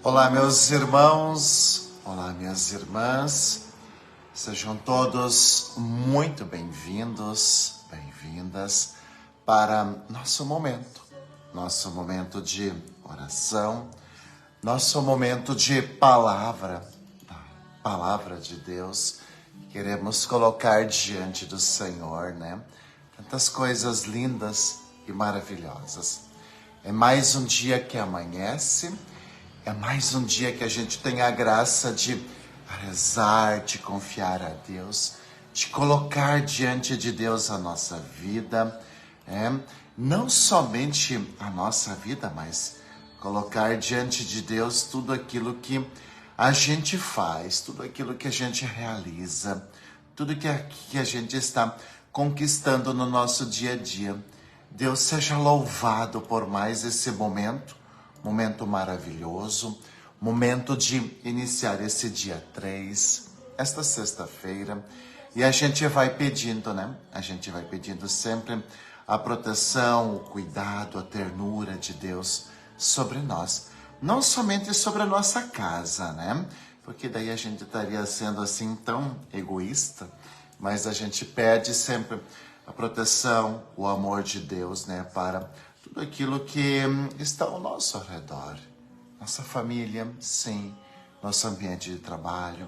Olá, meus irmãos, olá, minhas irmãs, sejam todos muito bem-vindos, bem-vindas para nosso momento de oração, nosso momento de palavra, a palavra de Deus. Queremos colocar diante do Senhor, né? Tantas coisas lindas e maravilhosas. É mais um dia que amanhece. É mais um dia que a gente tem a graça de rezar, de confiar a Deus, de colocar diante de Deus a nossa vida, não somente a nossa vida, mas colocar diante de Deus tudo aquilo que a gente faz, tudo aquilo que a gente realiza, tudo que a gente está conquistando no nosso dia a dia. Deus seja louvado por mais esse momento maravilhoso, momento de iniciar esse dia 3, esta sexta-feira, e a gente vai pedindo, né? A gente vai pedindo sempre a proteção, o cuidado, a ternura de Deus sobre nós. Não somente sobre a nossa casa, né? Porque daí a gente estaria sendo assim tão egoísta, mas a gente pede sempre a proteção, o amor de Deus, né? Para tudo aquilo que está ao nosso redor. Nossa família, sim. Nosso ambiente de trabalho.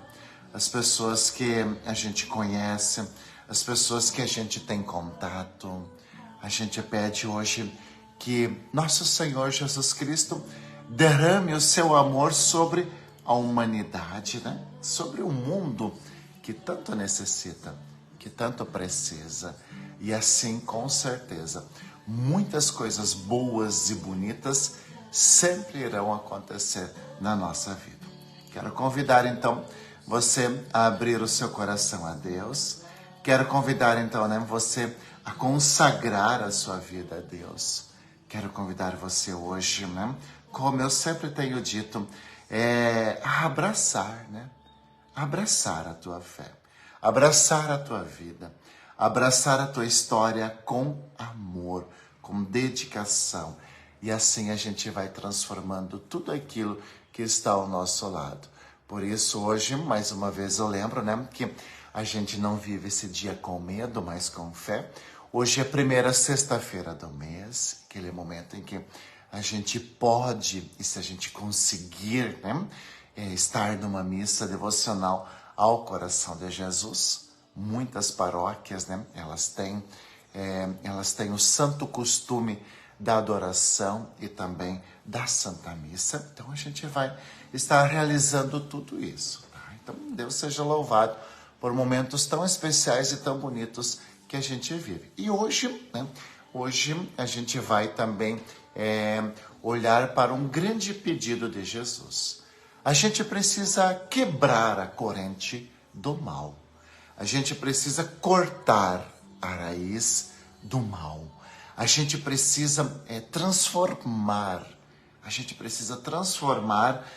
As pessoas que a gente conhece. As pessoas que a gente tem contato. A gente pede hoje que nosso Senhor Jesus Cristo derrame o seu amor sobre a humanidade, né? Sobre o mundo que tanto necessita, que tanto precisa. E assim, com certeza, muitas coisas boas e bonitas sempre irão acontecer na nossa vida. Quero convidar, então, você a abrir o seu coração a Deus. Quero convidar, então, você a consagrar a sua vida a Deus. Quero convidar você hoje, como eu sempre tenho dito, a abraçar, abraçar a tua fé, abraçar a tua vida, abraçar a tua história com amor, com dedicação. E assim a gente vai transformando tudo aquilo que está ao nosso lado. Por isso hoje, mais uma vez eu lembro, que a gente não vive esse dia com medo, mas com fé. Hoje é a primeira sexta-feira do mês, aquele momento em que a gente pode, e se a gente conseguir, estar numa missa devocional ao coração de Jesus. Muitas paróquias, elas têm o santo costume da adoração e também da Santa Missa. Então a gente vai estar realizando tudo isso. Tá? Então Deus seja louvado por momentos tão especiais e tão bonitos que a gente vive. E hoje, hoje a gente vai também olhar para um grande pedido de Jesus. A gente precisa quebrar a corrente do mal. A gente precisa cortar a raiz do mal. A gente precisa transformar. A gente precisa transformar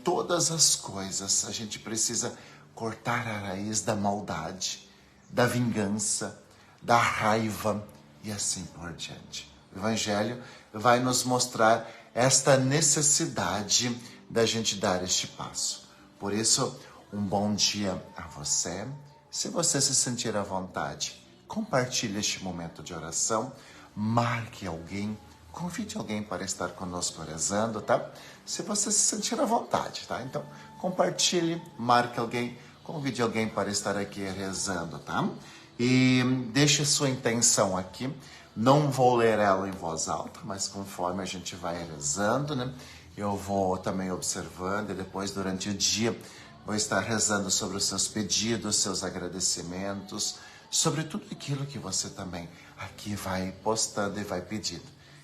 todas as coisas. A gente precisa cortar a raiz da maldade, da vingança, da raiva e assim por diante. O Evangelho vai nos mostrar esta necessidade da gente dar este passo. Por isso, um bom dia a você. Se você se sentir à vontade, compartilhe este momento de oração, marque alguém, convide alguém para estar conosco rezando, tá? Se você se sentir à vontade, tá? Então, compartilhe, marque alguém, convide alguém para estar aqui rezando, tá? E deixe sua intenção aqui. Não vou ler ela em voz alta, mas conforme a gente vai rezando, eu vou também observando e depois, durante o dia, vou estar rezando sobre os seus pedidos, seus agradecimentos, sobre tudo aquilo que você também aqui vai postando e vai pedindo.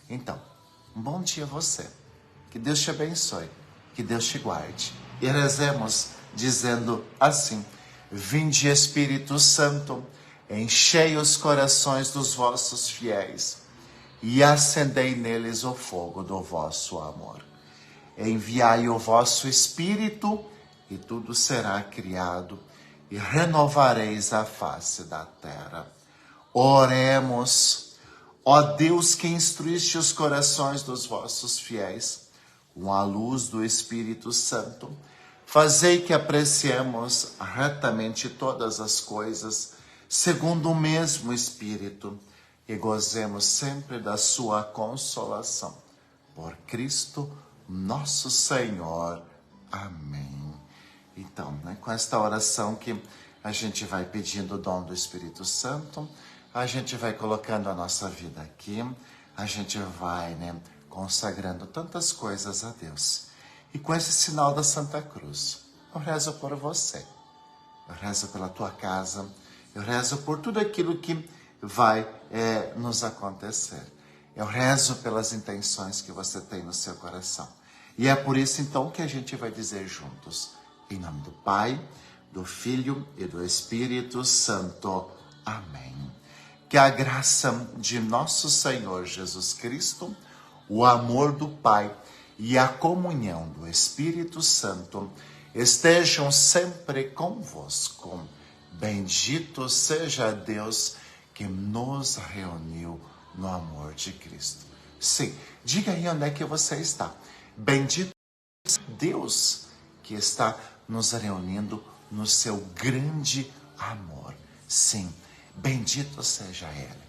Então, um bom dia a você. Que Deus te abençoe, que Deus te guarde. E rezemos dizendo assim: Vinde Espírito Santo, enchei os corações dos vossos fiéis e acendei neles o fogo do vosso amor. Enviai o vosso Espírito e tudo será criado, e renovareis a face da terra. Oremos. Ó Deus que instruíste os corações dos vossos fiéis, com a luz do Espírito Santo, fazei que apreciemos retamente todas as coisas, segundo o mesmo Espírito, e gozemos sempre da sua consolação. Por Cristo nosso Senhor. Amém. Então, com esta oração que a gente vai pedindo o dom do Espírito Santo, a gente vai colocando a nossa vida aqui, a gente vai, consagrando tantas coisas a Deus. E com esse sinal da Santa Cruz, eu rezo por você, eu rezo pela tua casa, eu rezo por tudo aquilo que vai nos acontecer. Eu rezo pelas intenções que você tem no seu coração. E é por isso, então, que a gente vai dizer juntos, em nome do Pai, do Filho e do Espírito Santo. Amém. Que a graça de nosso Senhor Jesus Cristo, o amor do Pai e a comunhão do Espírito Santo estejam sempre convosco. Bendito seja Deus que nos reuniu no amor de Cristo. Sim, diga aí onde é que você está. Bendito seja Deus que está nos reunindo no seu grande amor. Sim, bendito seja Ele.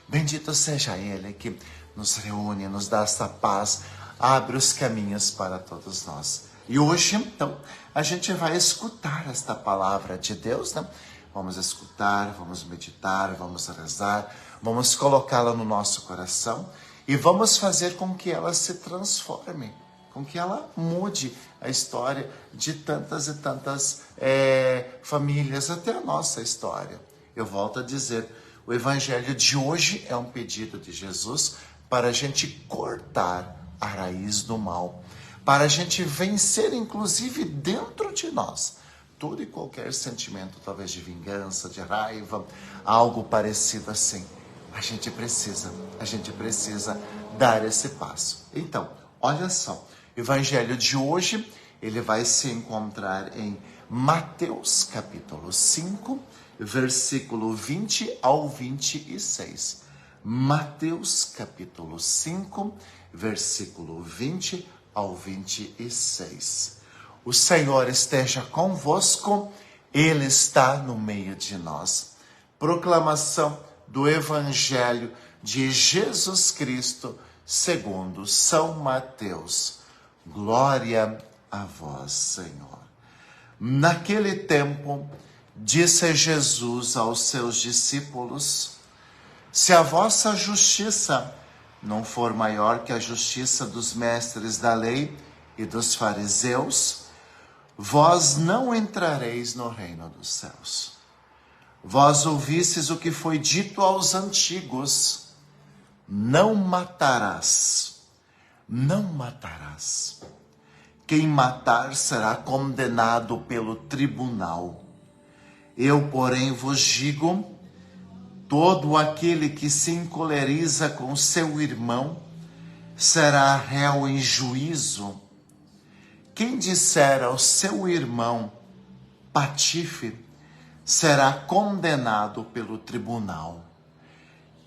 Bendito seja Ele que nos reúne, nos dá essa paz, abre os caminhos para todos nós. E hoje, então, a gente vai escutar esta palavra de Deus, Vamos escutar, vamos meditar, vamos rezar, vamos colocá-la no nosso coração e vamos fazer com que ela se transforme, com que ela mude a história de tantas e tantas famílias, até a nossa história. Eu volto a dizer, o Evangelho de hoje é um pedido de Jesus para a gente cortar a raiz do mal, para a gente vencer, inclusive, dentro de nós, todo e qualquer sentimento, talvez de vingança, de raiva, algo parecido assim. A gente precisa dar esse passo. Então, olha só, o Evangelho de hoje, ele vai se encontrar em Mateus capítulo 5, versículo 20 ao 26. Mateus capítulo 5, versículo 20 ao 26. O Senhor esteja convosco, Ele está no meio de nós. Proclamação do Evangelho de Jesus Cristo, segundo São Mateus. Glória a vós, Senhor. Naquele tempo, disse Jesus aos seus discípulos: se a vossa justiça não for maior que a justiça dos mestres da lei e dos fariseus, vós não entrareis no reino dos céus. Vós ouvistes o que foi dito aos antigos: não matarás, não matarás. Quem matar será condenado pelo tribunal. Eu, porém, vos digo, todo aquele que se encoleriza com seu irmão será réu em juízo. Quem disser ao seu irmão patife será condenado pelo tribunal.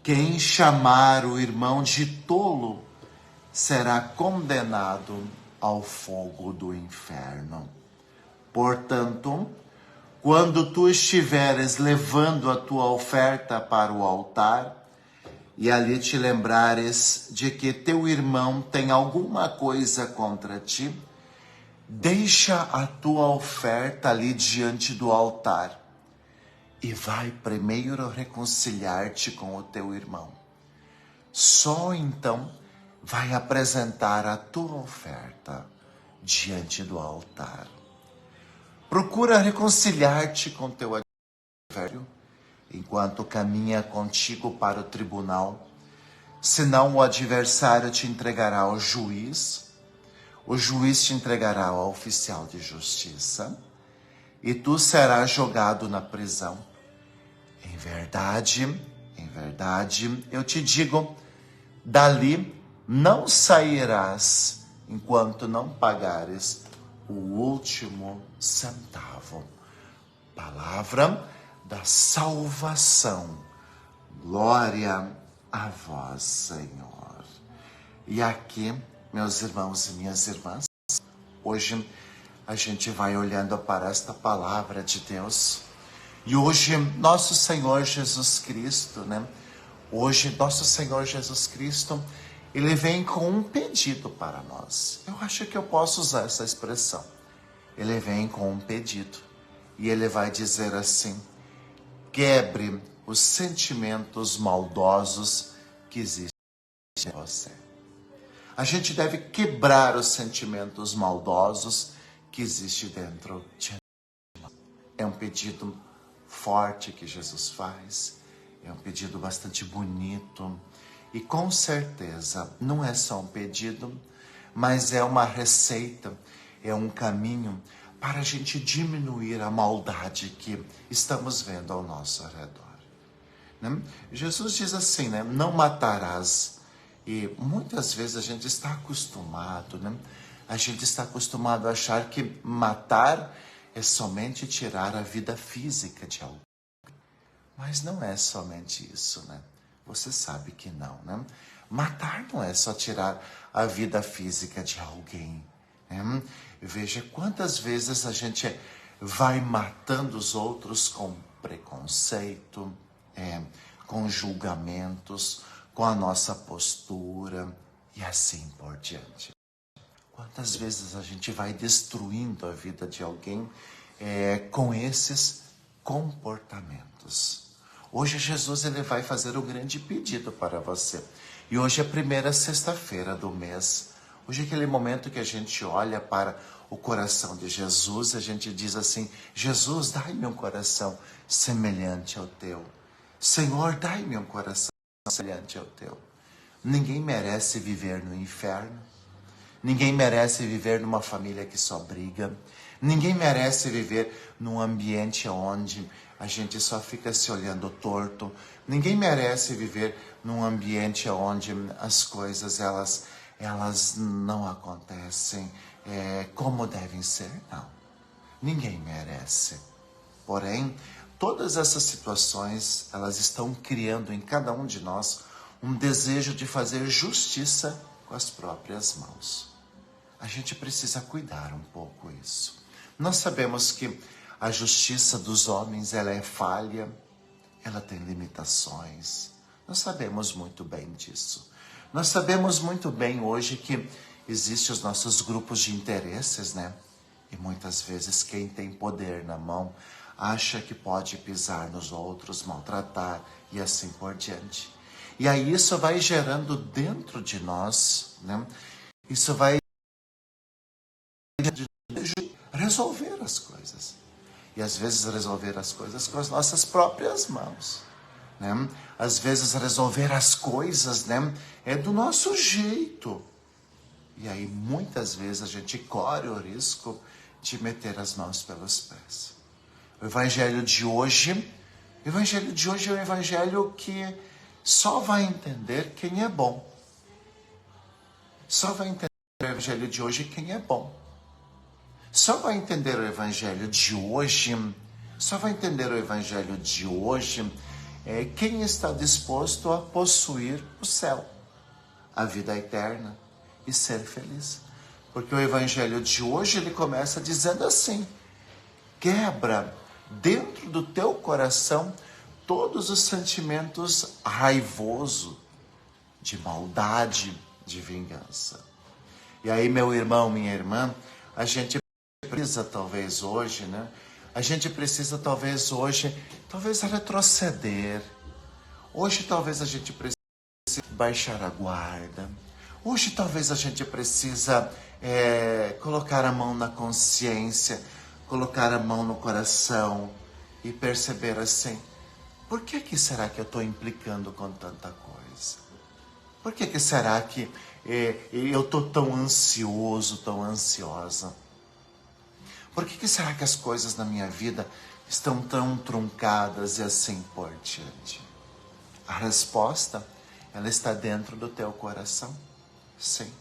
Quem chamar o irmão de tolo será condenado ao fogo do inferno. Portanto, quando tu estiveres levando a tua oferta para o altar, e ali te lembrares de que teu irmão tem alguma coisa contra ti, deixa a tua oferta ali diante do altar e vai primeiro reconciliar-te com o teu irmão. Só então vai apresentar a tua oferta diante do altar. Procura reconciliar-te com teu adversário enquanto caminha contigo para o tribunal, senão o adversário te entregará ao juiz, o juiz te entregará ao oficial de justiça e tu serás jogado na prisão. Em verdade, eu te digo, dali não sairás enquanto não pagares o último centavo. Palavra da salvação. Glória a vós, Senhor. E aqui meus irmãos e minhas irmãs, hoje a gente vai olhando para esta palavra de Deus. E hoje, nosso Senhor Jesus Cristo, né? Hoje, nosso Senhor Jesus Cristo, Ele vem com um pedido para nós. Eu acho que eu posso usar essa expressão. Ele vem com um pedido. E Ele vai dizer assim: quebre os sentimentos maldosos que existem em você. A gente deve quebrar os sentimentos maldosos que existem dentro de nós. É um pedido forte que Jesus faz, é um pedido bastante bonito e com certeza não é só um pedido, mas é uma receita, é um caminho para a gente diminuir a maldade que estamos vendo ao nosso redor. Né? Jesus diz assim, né? Não matarás. E muitas vezes a gente está acostumado, né? A gente está acostumado a achar que matar é somente tirar a vida física de alguém. Mas não é somente isso, né? Você sabe que não, né? Matar não é só tirar a vida física de alguém. Né? Veja quantas vezes a gente vai matando os outros com preconceito, com julgamentos, com a nossa postura e assim por diante. Quantas vezes a gente vai destruindo a vida de alguém com esses comportamentos. Hoje Jesus ele vai fazer um grande pedido para você. E hoje é a primeira sexta-feira do mês. Hoje é aquele momento que a gente olha para o coração de Jesus e a gente diz assim: Jesus, dai-me um coração semelhante ao teu. Senhor, dai-me um coração semelhante ao teu. Ninguém merece viver no inferno. Ninguém merece viver numa família que só briga. Ninguém merece viver num ambiente onde a gente só fica se olhando torto. Ninguém merece viver num ambiente onde as coisas elas não acontecem como devem ser. Não. Ninguém merece. Porém, todas essas situações, elas estão criando em cada um de nós um desejo de fazer justiça com as próprias mãos. A gente precisa cuidar um pouco isso. Nós sabemos que a justiça dos homens, ela é falha, ela tem limitações. Nós sabemos muito bem disso. Nós sabemos muito bem hoje que existem os nossos grupos de interesses, né? E muitas vezes quem tem poder na mão acha que pode pisar nos outros, maltratar e assim por diante. E aí isso vai gerando dentro de nós, né? Isso vai resolver as coisas. E às vezes resolver as coisas com as nossas próprias mãos. Né? Às vezes resolver as coisas, né, é do nosso jeito. E aí muitas vezes a gente corre o risco de meter as mãos pelos pés. O evangelho de hoje é um evangelho que só vai entender quem é bom. Só vai entender o evangelho de hoje quem é bom. Só vai entender o evangelho de hoje, quem está disposto a possuir o céu, a vida eterna e ser feliz. Porque o evangelho de hoje, ele começa dizendo assim: quebra dentro do teu coração todos os sentimentos raivosos, de maldade, de vingança. E aí, meu irmão, minha irmã, a gente precisa talvez hoje, né? A gente precisa talvez hoje, retroceder. Hoje talvez a gente precise baixar a guarda. Hoje talvez a gente precisa colocar a mão na consciência, colocar a mão no coração e perceber assim: por que será que eu estou implicando com tanta coisa? Por que será que eu estou tão ansioso, tão ansiosa? Por que será que as coisas na minha vida estão tão truncadas e assim por diante? A resposta, ela está dentro do teu coração. Sim,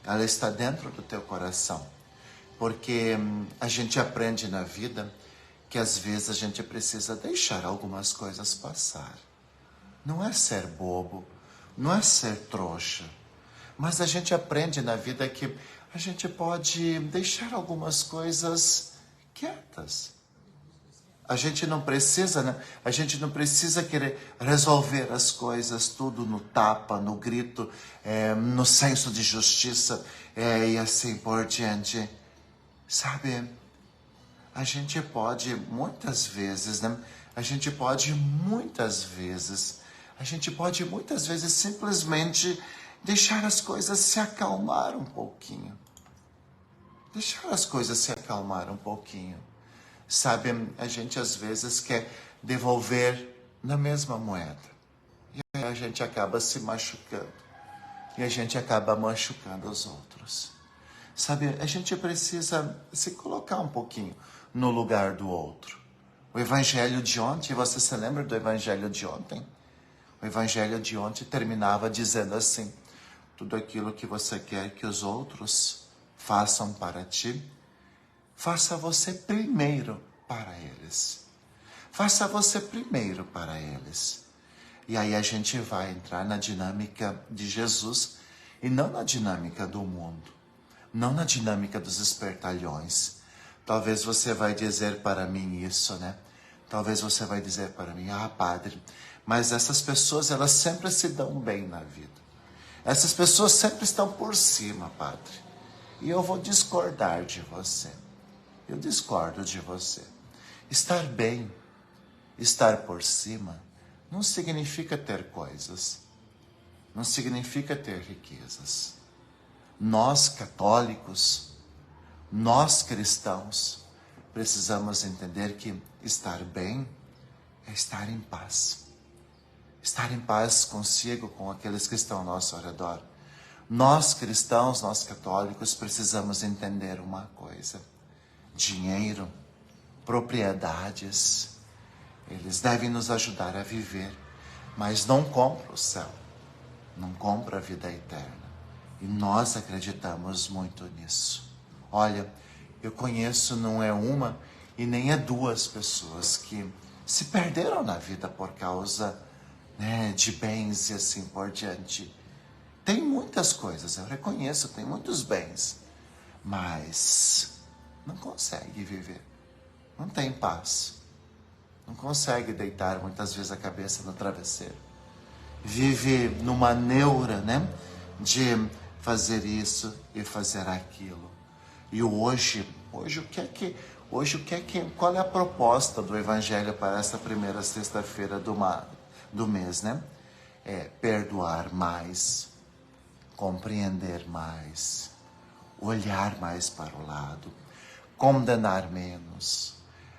ela está dentro do teu coração. Porque a gente aprende na vida que às vezes a gente precisa deixar algumas coisas passar. Não é ser bobo, não é ser trouxa, Mas a gente aprende na vida que a gente pode deixar algumas coisas quietas. A gente não precisa, né? A gente não precisa querer resolver as coisas tudo no tapa, no grito, no senso de justiça e assim por diante. Sabe, a gente pode muitas vezes, né? A gente pode muitas vezes simplesmente deixar as coisas se acalmar um pouquinho. Deixar as coisas se acalmar um pouquinho. Sabe, a gente às vezes quer devolver na mesma moeda. E aí a gente acaba se machucando. E a gente acaba machucando os outros. Sabe, a gente precisa se colocar um pouquinho no lugar do outro. O evangelho de ontem, você se lembra do evangelho de ontem? O evangelho de ontem terminava dizendo assim: tudo aquilo que você quer que os outros façam para ti, faça você primeiro para eles. Faça você primeiro para eles. E aí a gente vai entrar na dinâmica de Jesus e não na dinâmica do mundo. Não na dinâmica dos espertalhões. Talvez você vai dizer para mim isso, né? Talvez você vai dizer para mim: ah, padre, mas essas pessoas, elas sempre se dão bem na vida. Essas pessoas sempre estão por cima, padre. E eu vou discordar de você. Eu discordo de você. Estar bem, estar por cima, não significa ter coisas. Não significa ter riquezas. Nós, católicos, nós cristãos, precisamos entender que estar bem é estar em paz. Estar em paz consigo, com aqueles que estão ao nosso redor. Nós cristãos, nós católicos, precisamos entender uma coisa: dinheiro, propriedades, eles devem nos ajudar a viver, mas não compra o céu, não compra a vida eterna. E nós acreditamos muito nisso. Olha, eu conheço não é uma e nem é duas pessoas que se perderam na vida por causa, né, de bens e assim por diante. Tem muitas coisas, eu reconheço, tem muitos bens, mas não consegue viver, não tem paz, não consegue deitar muitas vezes a cabeça no travesseiro. Vive numa neura, né, de fazer isso e fazer aquilo. E qual é a proposta do Evangelho para essa primeira sexta-feira do mês, né? É perdoar mais, compreender mais, olhar mais para o lado, condenar menos,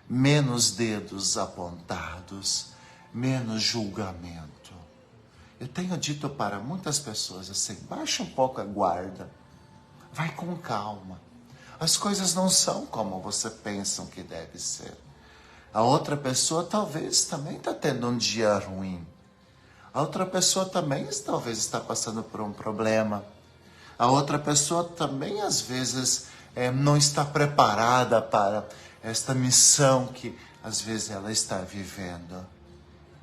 menos dedos apontados, menos julgamento. Eu tenho dito para muitas pessoas assim: baixa um pouco a guarda, vai com calma. As coisas não são como você pensa que deve ser. A outra pessoa talvez também está tendo um dia ruim. A outra pessoa também talvez está passando por um problema. A outra pessoa também às vezes não está preparada para esta missão que às vezes ela está vivendo.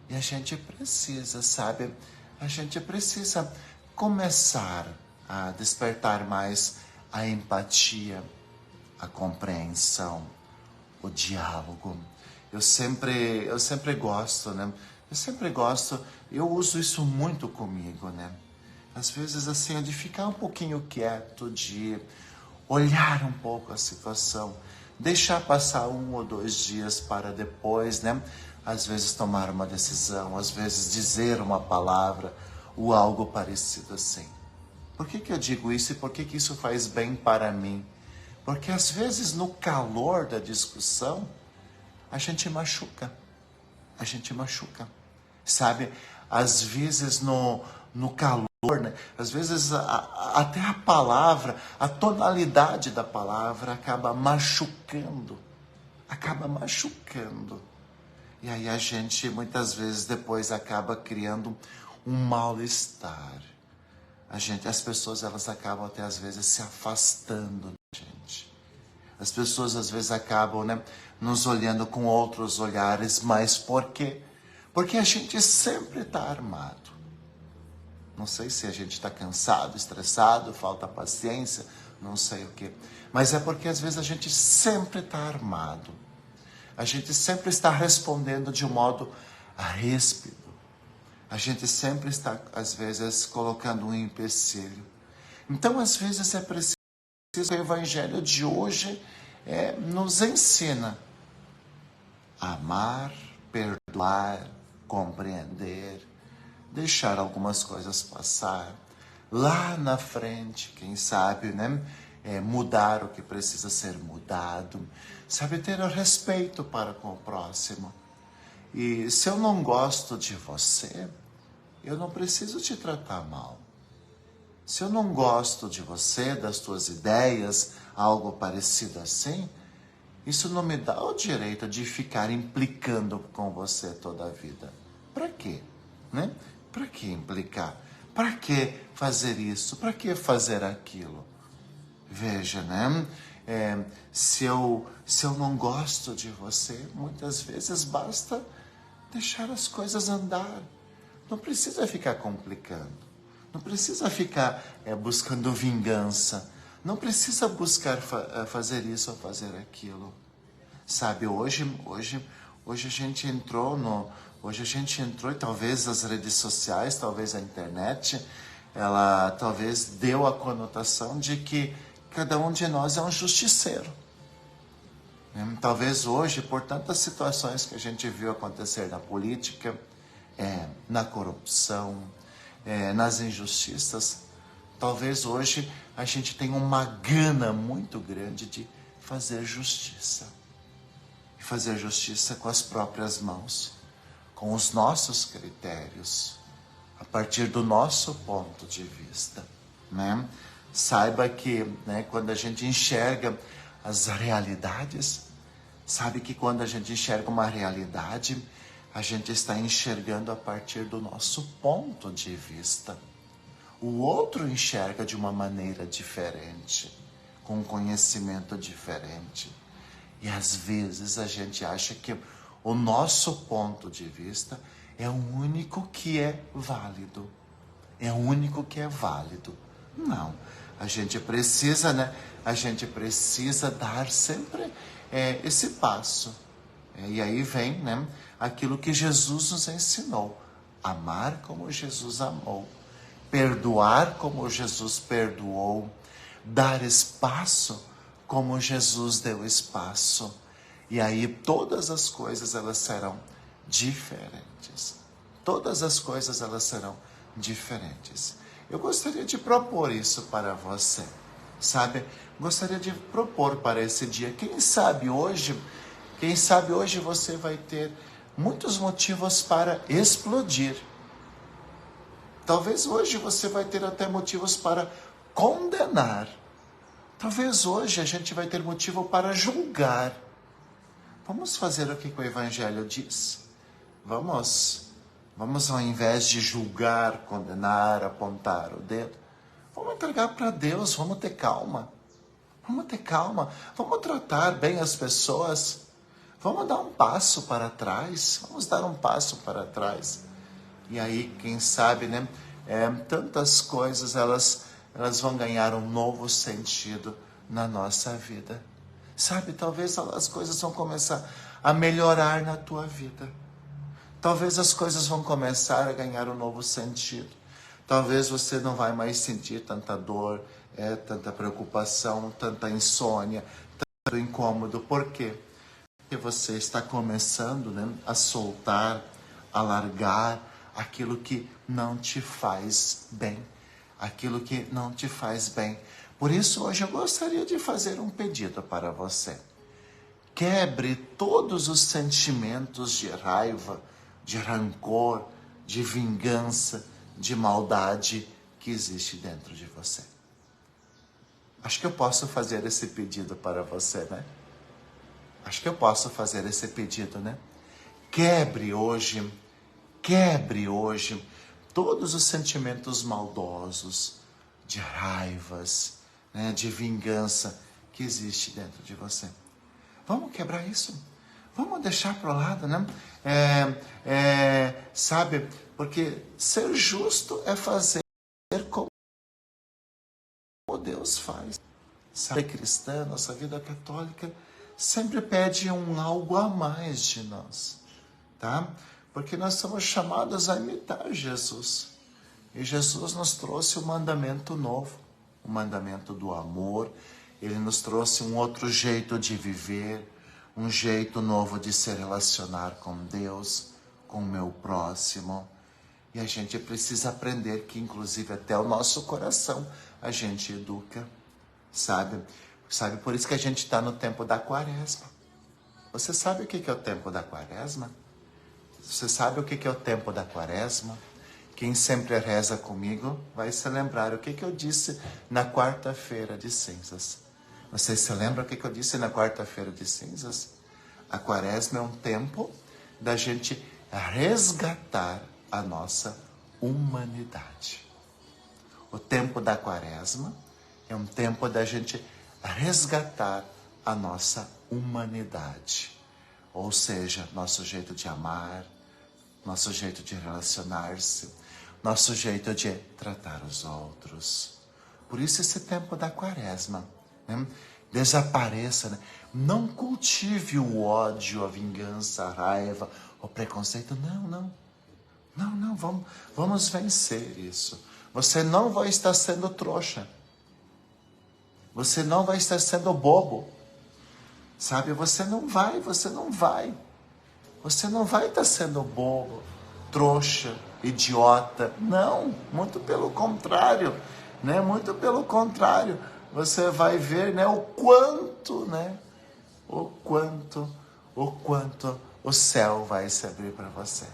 E a gente precisa, sabe? A gente precisa começar a despertar mais a empatia, a compreensão, o diálogo. Eu sempre gosto, né? Eu uso isso muito comigo, né? Às vezes, assim, de ficar um pouquinho quieto, de olhar um pouco a situação, deixar passar 1 ou 2 dias para depois, né? Às vezes tomar uma decisão, às vezes dizer uma palavra ou algo parecido assim. Por que eu digo isso e por que isso faz bem para mim? Porque às vezes no calor da discussão, a gente machuca. A gente machuca. Sabe? Às vezes no calor, né? Às vezes até a palavra, a tonalidade da palavra acaba machucando. Acaba machucando. E aí a gente muitas vezes depois acaba criando um mal-estar. As pessoas elas acabam até às vezes se afastando da gente. As pessoas às vezes acabam, né, nos olhando com outros olhares, mas por quê? Porque a gente sempre está armado. Não sei se a gente está cansado, estressado, falta paciência, não sei o quê. Mas é porque às vezes a gente sempre está armado. A gente sempre está respondendo de um modo ríspido. A gente sempre está, às vezes, colocando um empecilho. Então, às vezes, é preciso que o Evangelho de hoje nos ensina a amar, perdoar, compreender, deixar algumas coisas passar. Lá na frente, quem sabe, né? Mudar o que precisa ser mudado. Sabe, ter o respeito para com o próximo. E se eu não gosto de você, eu não preciso te tratar mal. Se eu não gosto de você, das tuas ideias, algo parecido assim, isso não me dá o direito de ficar implicando com você toda a vida. Para quê? Né? Para que implicar? Para que fazer isso? Para que fazer aquilo? Veja, né? Se eu não gosto de você, muitas vezes basta deixar as coisas andar. Não precisa ficar complicando. Não precisa ficar buscando vingança. Não precisa buscar fazer isso ou fazer aquilo. Sabe, hoje a gente entrou e talvez as redes sociais, talvez a internet, ela talvez deu a conotação de que cada um de nós é um justiceiro. Talvez hoje, por tantas situações que a gente viu acontecer na política, na corrupção, nas injustiças, talvez hoje a gente tenha uma gana muito grande de fazer justiça. E fazer justiça com as próprias mãos, com os nossos critérios, a partir do nosso ponto de vista, né? Saiba que, né, quando a gente enxerga as realidades, sabe que quando a gente enxerga uma realidade, a gente está enxergando a partir do nosso ponto de vista. O outro enxerga de uma maneira diferente, com um conhecimento diferente. E às vezes a gente acha que o nosso ponto de vista é o único que é válido. É o único que é válido. Não. A gente precisa, né? A gente precisa dar sempre esse passo. E aí vem, né, aquilo que Jesus nos ensinou. Amar como Jesus amou. Perdoar como Jesus perdoou. Dar espaço como Jesus deu espaço. E aí todas as coisas elas serão diferentes. Todas as coisas elas serão diferentes. Eu gostaria de propor isso para você, sabe? Gostaria de propor para esse dia. Quem sabe hoje você vai ter muitos motivos para explodir. Talvez hoje você vai ter até motivos para condenar. Talvez hoje a gente vai ter motivo para julgar. Vamos fazer o que o Evangelho diz? Vamos ao invés de julgar, condenar, apontar o dedo, vamos entregar para Deus, vamos ter calma. Vamos ter calma, vamos tratar bem as pessoas. Vamos dar um passo para trás, E aí, quem sabe, né? Tantas coisas, elas vão ganhar um novo sentido na nossa vida. Sabe, talvez as coisas vão começar a melhorar na tua vida. Talvez as coisas vão começar a ganhar um novo sentido. Talvez você não vai mais sentir tanta dor, tanta preocupação, tanta insônia, tanto incômodo. Por quê? Porque você está começando, né, a soltar, a largar aquilo que não te faz bem. Aquilo que não te faz bem. Por isso, hoje eu gostaria de fazer um pedido para você. Quebre todos os sentimentos de raiva, de rancor, de vingança, de maldade que existe dentro de você. Acho que eu posso fazer esse pedido para você, né? Acho que eu posso fazer esse pedido, né? Quebre hoje todos os sentimentos maldosos, de raivas, né, de vingança que existe dentro de você. Vamos quebrar isso. Vamos deixar para o lado, né? Sabe, porque ser justo é fazer Deus faz. Sabe, cristã, nossa vida católica sempre pede algo a mais de nós, tá? Porque nós somos chamados a imitar Jesus. E Jesus nos trouxe um mandamento novo, o mandamento do amor. Ele nos trouxe um outro jeito de viver, um jeito novo de se relacionar com Deus, com o meu próximo. E a gente precisa aprender que, inclusive, até o nosso coração a gente educa, sabe? Por isso que a gente está no tempo da Quaresma. Você sabe o que é o tempo da Quaresma? Você sabe o que é o tempo da Quaresma? Quem sempre reza comigo vai se lembrar o que eu disse na quarta-feira de cinzas. Vocês se lembram o que eu disse na quarta-feira de cinzas? A Quaresma é um tempo da gente resgatar a nossa humanidade. O tempo da Quaresma é um tempo da gente resgatar a nossa humanidade. Ou seja, nosso jeito de amar, nosso jeito de relacionar-se, nosso jeito de tratar os outros. Por isso esse tempo da Quaresma, né? Desapareça, né? Não cultive o ódio, a vingança, a raiva, o preconceito. Não, vamos vencer isso. Você não vai estar sendo trouxa. Você não vai estar sendo bobo. Sabe, você não vai. Você não vai estar sendo bobo, trouxa, idiota. Não, muito pelo contrário, né? Muito pelo contrário. Você vai ver, né, o quanto o céu vai se abrir para você.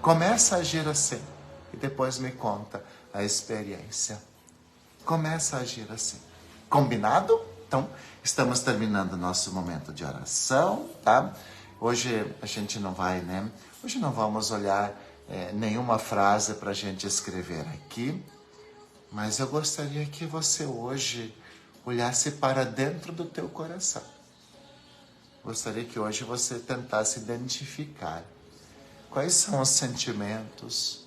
Começa a agir assim e depois me conta a experiência. Começa a agir assim. Combinado? Então, estamos terminando o nosso momento de oração, tá? Hoje a gente não vai, né? Hoje não vamos olhar nenhuma frase para a gente escrever aqui, mas eu gostaria que você hoje olhasse para dentro do teu coração. Gostaria que hoje você tentasse identificar quais são os sentimentos,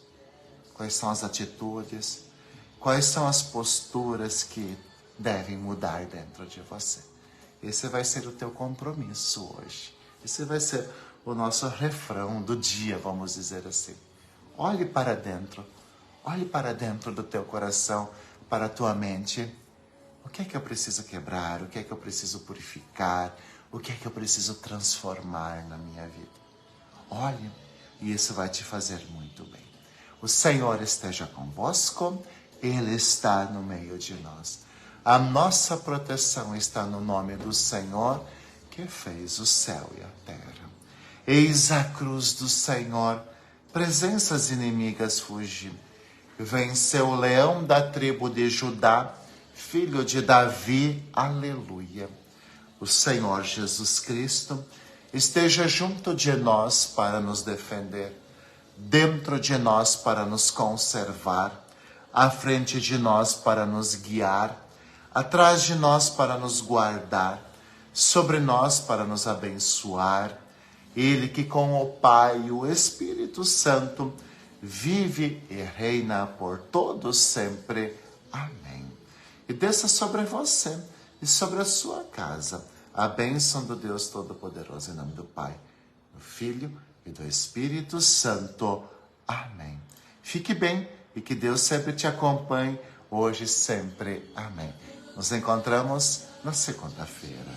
quais são as atitudes, quais são as posturas que devem mudar dentro de você. Esse vai ser o teu compromisso hoje. Esse vai ser o nosso refrão do dia, vamos dizer assim. Olhe para dentro do teu coração, para a tua mente. O que é que eu preciso quebrar? O que é que eu preciso purificar? O que é que eu preciso transformar na minha vida? Olhe, e isso vai te fazer muito bem. O Senhor esteja convosco, Ele está no meio de nós. A nossa proteção está no nome do Senhor, que fez o céu e a terra. Eis a cruz do Senhor, presenças inimigas fugir. Venceu o leão da tribo de Judá, filho de Davi, aleluia. O Senhor Jesus Cristo esteja junto de nós para nos defender, dentro de nós para nos conservar, à frente de nós para nos guiar, atrás de nós para nos guardar, sobre nós para nos abençoar. Ele que com o Pai e o Espírito Santo vive e reina por todos sempre. Amém. E desça sobre você e sobre a sua casa a bênção do Deus Todo-Poderoso, em nome do Pai, do Filho e do Espírito Santo. Amém. Fique bem e que Deus sempre te acompanhe, hoje e sempre. Amém. Nos encontramos na segunda-feira.